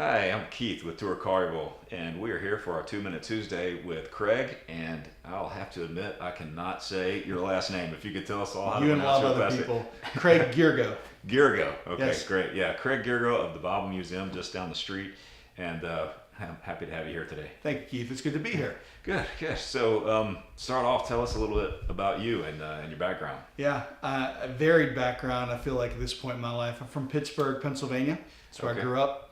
Hi, I'm Keith with Tour Collierville, and we are here for our 2 Minute Tuesday with Craig. And I'll have to admit, I cannot say your last name. If you could tell us all how to You and a pronounce lot of your other last name. people. Craig Gyergyo. Gyergyo. Okay, Yes. great. Yeah, Craig Gyergyo of the Bible Museum just down the street. And I'm happy to have you here today. Thank you, Keith. It's good to be here. Good, good. So, start off, tell us a little bit about you and your background. Yeah, a varied background, I feel like, at this point in my life. I'm from Pittsburgh, Pennsylvania. That's where I grew up.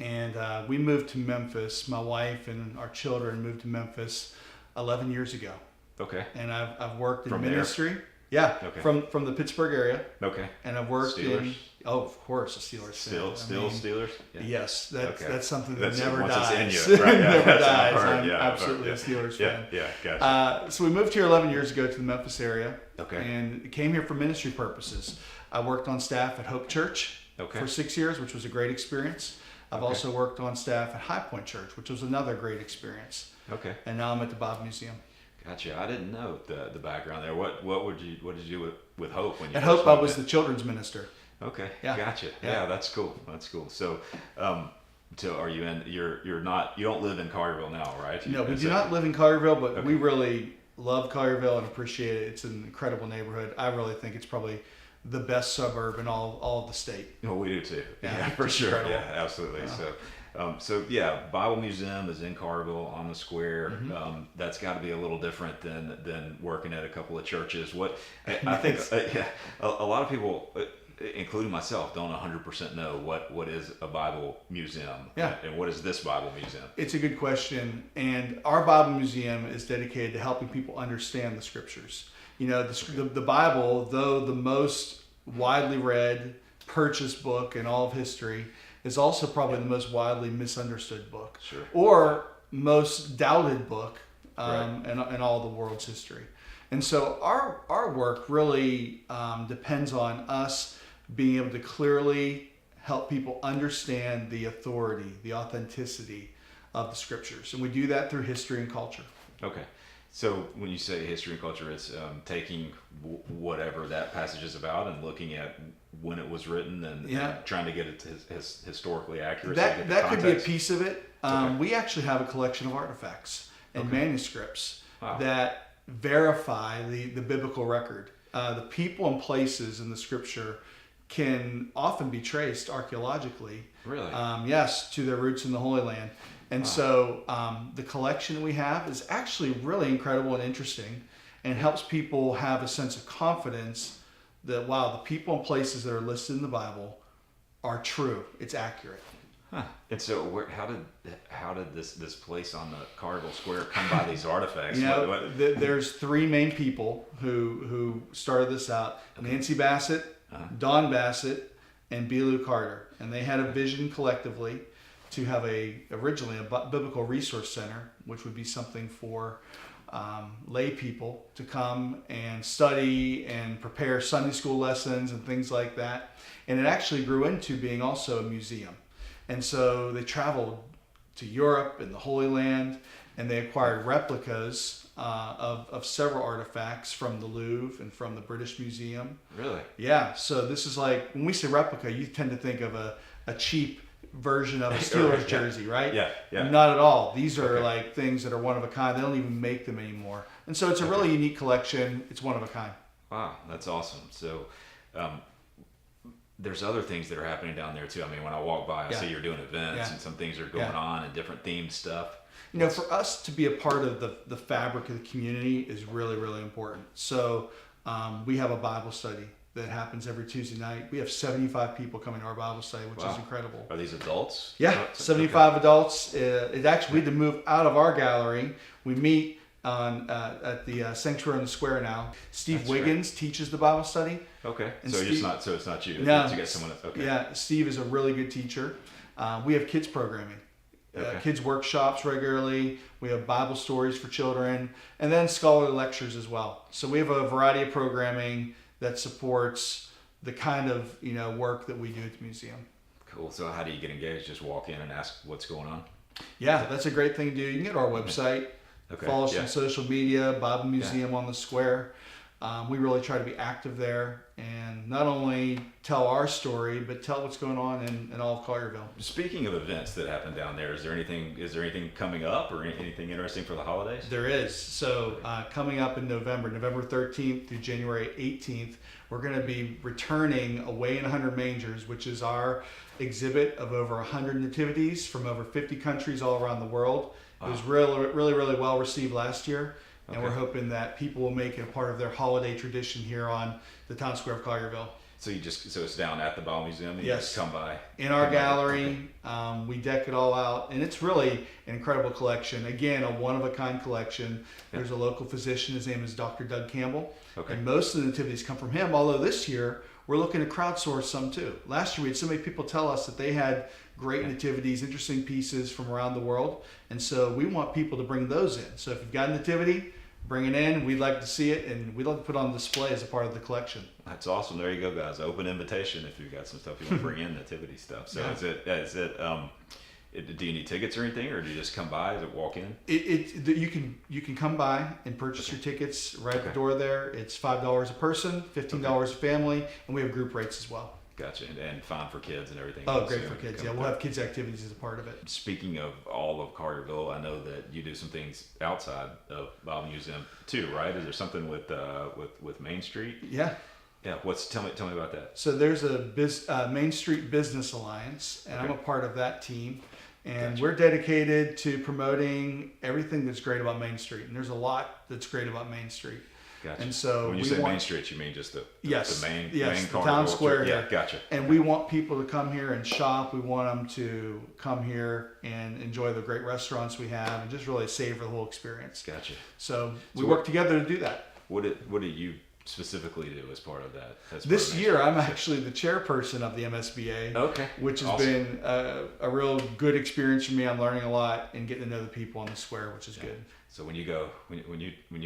And we moved to Memphis. My wife and our children moved to Memphis 11 years ago. Okay. And I've worked in From there? ministry. Yeah, Okay. from the Pittsburgh area. Okay. And I've worked Steelers? of course, the Steelers. Still fan. Steelers? Yeah. Yes, Okay. that's something that That's never once it's dies. in you, right? Yeah, Never that's what I've dies. heard. I'm Yeah, I've heard. absolutely a Steelers fan. Yeah, gotcha. So we moved here 11 years ago to the Memphis area. Okay. And came here for ministry purposes. I worked on staff at Hope Church Okay. for 6 years, which was a great experience. I've Okay. also worked on staff at High Point Church, which was another great experience. Okay. And now I'm at the Bible Museum. Gotcha. I didn't know the background there. What did you do with Hope when you At first Hope, I moved was in? the children's minister. Okay. Yeah. Gotcha. Yeah. Yeah, that's cool. That's cool. So, are you in? You don't live in Collierville now, right? No, we Is do it- not live in Collierville, but Okay. we really love Collierville and appreciate it. It's an incredible neighborhood. I really think it's probably the best suburb in all of the state. Well, we do too. Yeah, Yeah, for it's sure. incredible. Yeah, absolutely. Yeah. So yeah, Bible Museum is in Collierville on the square. Mm-hmm. That's got to be a little different than working at a couple of churches. I think Nice. a lot of people, including myself, don't 100% know what is a Bible museum. Yeah. And what is this Bible museum? It's a good question, and our Bible Museum is dedicated to helping people understand the Scriptures. You know, the Bible, though the most widely read, purchased book in all of history, is also probably the most widely misunderstood book, Sure. or most doubted book Right. in all the world's history. And so our work really depends on us being able to clearly help people understand the authority, the authenticity of the Scriptures. And we do that through history and culture. Okay. So when you say history and culture, it's taking whatever that passage is about and looking at when it was written and trying to get it to his historically accurate. so you get the That could be a context. piece of it. Okay. We actually have a collection of artifacts and Okay. manuscripts Wow. that verify the biblical record. The people and places in the Scripture can often be traced archaeologically. Really? Yes, to their roots in the Holy Land. And so the collection that we have is actually really incredible and interesting, and helps people have a sense of confidence that, wow, the people and places that are listed in the Bible are true. It's accurate. Huh. And so, how did this place on the Collierville Square come by these artifacts? You know, there's three main people who started this out: Nancy Bassett, Don Bassett, and Belu Carter. And they had a vision collectively to have originally a biblical resource center, which would be something for lay people to come and study and prepare Sunday school lessons and things like that. And it actually grew into being also a museum. And so they traveled to Europe and the Holy Land, and they acquired replicas of several artifacts from the Louvre and from the British Museum. Really? Yeah, so this is like, when we say replica, you tend to think of a cheap version of a Steelers jersey, right? Yeah, yeah. Not at all. These are Okay. like things that are one of a kind. They don't even make them anymore. And so it's a really unique collection. It's one of a kind. Wow, that's awesome. So, there's other things that are happening down there too. I mean, when I walk by, I see you're doing events Yeah. and some things are going Yeah. on and different themed stuff. You know, for us to be a part of the fabric of the community is really, really important. So we have a Bible study that happens every Tuesday night. We have 75 people coming to our Bible study, which Wow. is incredible. Are these adults? Yeah, Oh, 75 adults. It actually, we had to move out of our gallery. We meet at the sanctuary on the square now. Steve That's Wiggins teaches the Bible study. Okay. And So Steve- it's not you. No, You get someone else. Okay. Yeah, Steve is a really good teacher. We have kids programming, Okay. kids workshops regularly. We have Bible stories for children, and then scholarly lectures as well. So we have a variety of programming that supports the kind of work that we do at the museum. Cool. So how do you get engaged? Just walk in and ask what's going on? Yeah, that's a great thing to do. You can get to our website, Okay. follow us Yeah. on social media, Bible Museum on the Square. We really try to be active there and not only tell our story, but tell what's going on in all of Collierville. Speaking of events that happen down there, is there anything coming up or anything interesting for the holidays? There is. So coming up in November 13th through January 18th, we're going to be returning Away in 100 Mangers, which is our exhibit of over 100 nativities from over 50 countries all around the world. It was really well received last year. And we're hoping that people will make it a part of their holiday tradition here on the town square of Collierville. So it's down at the Bible Museum. And yes. You just come by in our gallery. We deck it all out, and it's really an incredible collection. Again, a one-of-a-kind collection. There's a local physician. His name is Dr. Doug Campbell, and most of the nativities come from him. Although this year we're looking to crowdsource some too. Last year we had so many people tell us that they had great nativities, interesting pieces from around the world, and so we want people to bring those in. So if you've got a nativity, bring it in. We'd like to see it, and we'd like to put it on display as a part of the collection. That's awesome. There you go, guys. Open invitation if you've got some stuff you want to bring in, nativity stuff. So do you need tickets or anything, or do you just come by? Is it walk in? You can come by and purchase your tickets right at the door there. It's $5 a person, $15 a family, and we have group rates as well. Gotcha. And fun for kids and everything. Oh, great for kids. Yeah, we'll have kids activities as a part of it. Speaking of all of Collierville, I know that you do some things outside of Bible Museum too, right? Is there something with Main Street? Yeah. Yeah. Tell me about that. So there's a Main Street Business Alliance, and I'm a part of that team. And we're dedicated to promoting everything that's great about Main Street. And there's a lot that's great about Main Street. Gotcha. And so when you say Main Street, you mean just the main the Collierville town square. Yeah, gotcha. And we want people to come here and shop. We want them to come here and enjoy the great restaurants we have and just really savor the whole experience. Gotcha. So we work together to do that. What do you specifically do as part of that? This year, I'm actually the chairperson of the MSBA. Okay. Which has been a real good experience for me. I'm learning a lot and getting to know the people on the square, which is good. So when you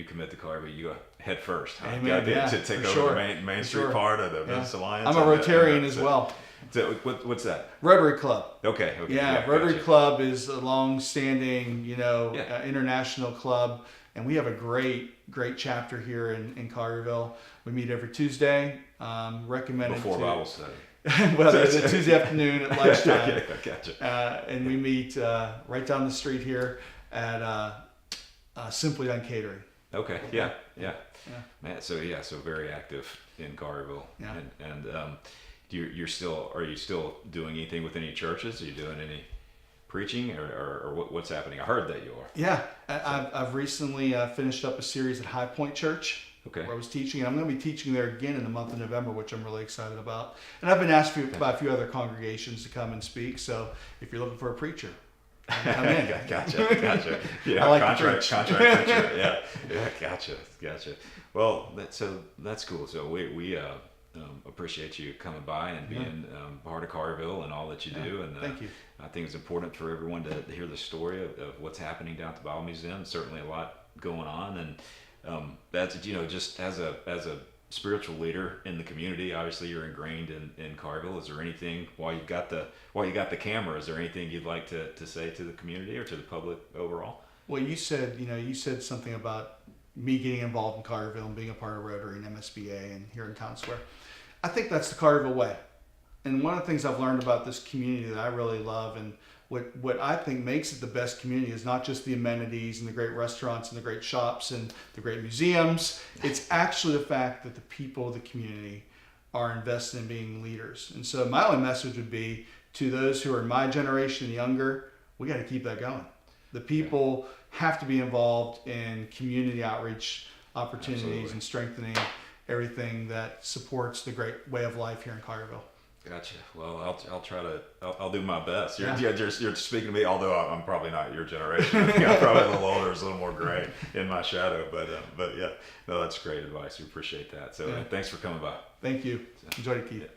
commit to Collierville, you go head first. Huh? Amen. To take over the Main Street part of the Business Alliance. I'm a Rotarian as well. So what's that? Rotary Club. Okay. Yeah, Rotary Club is a long-standing, international club, and we have a great chapter here in Collierville. We meet every Tuesday. Recommended before Bible study. Well, there's a Tuesday afternoon at lunchtime. Gotcha. And we meet right down the street here at Simply Done Catering. Okay. Yeah. Man, so very active in Collierville. Yeah. And are you still doing anything with any churches? Are you doing any preaching or what's happening? I heard that you are. Yeah. I've recently finished up a series at High Point Church. Okay. Where I was teaching, and I'm going to be teaching there again in the month of November, which I'm really excited about. And I've been asked by a few other congregations to come and speak. So if you're looking for a preacher, I'm in. Gotcha. Yeah, I like contract preacher. Yeah. Gotcha. Well, that's cool. So we appreciate you coming by and being part of Collierville and all that you do. And thank you. I think it's important for everyone to hear the story of what's happening down at the Bible Museum. Certainly a lot going on, and that's just as a spiritual leader in the community. Obviously, you're ingrained in Collierville. Is there anything while you got the camera? Is there anything you'd like to say to the community or to the public overall? Well, you said something about me getting involved in Collierville and being a part of Rotary and MSBA and here in Town Square. I think that's the Collierville way. And one of the things I've learned about this community that I really love, and what I think makes it the best community, is not just the amenities and the great restaurants and the great shops and the great museums. It's actually the fact that the people of the community are invested in being leaders. And so my only message would be to those who are in my generation and younger, we got to keep that going. The people have to be involved in community outreach opportunities and strengthening everything that supports the great way of life here in Collierville. Gotcha. Well, I'll try to. I'll do my best. You're speaking to me, although I'm probably not your generation. I think I'm probably a little older, a little more gray in my shadow. But yeah, no, that's great advice. We appreciate that. So thanks for coming by. Thank you. Enjoyed it, Keith. Yeah.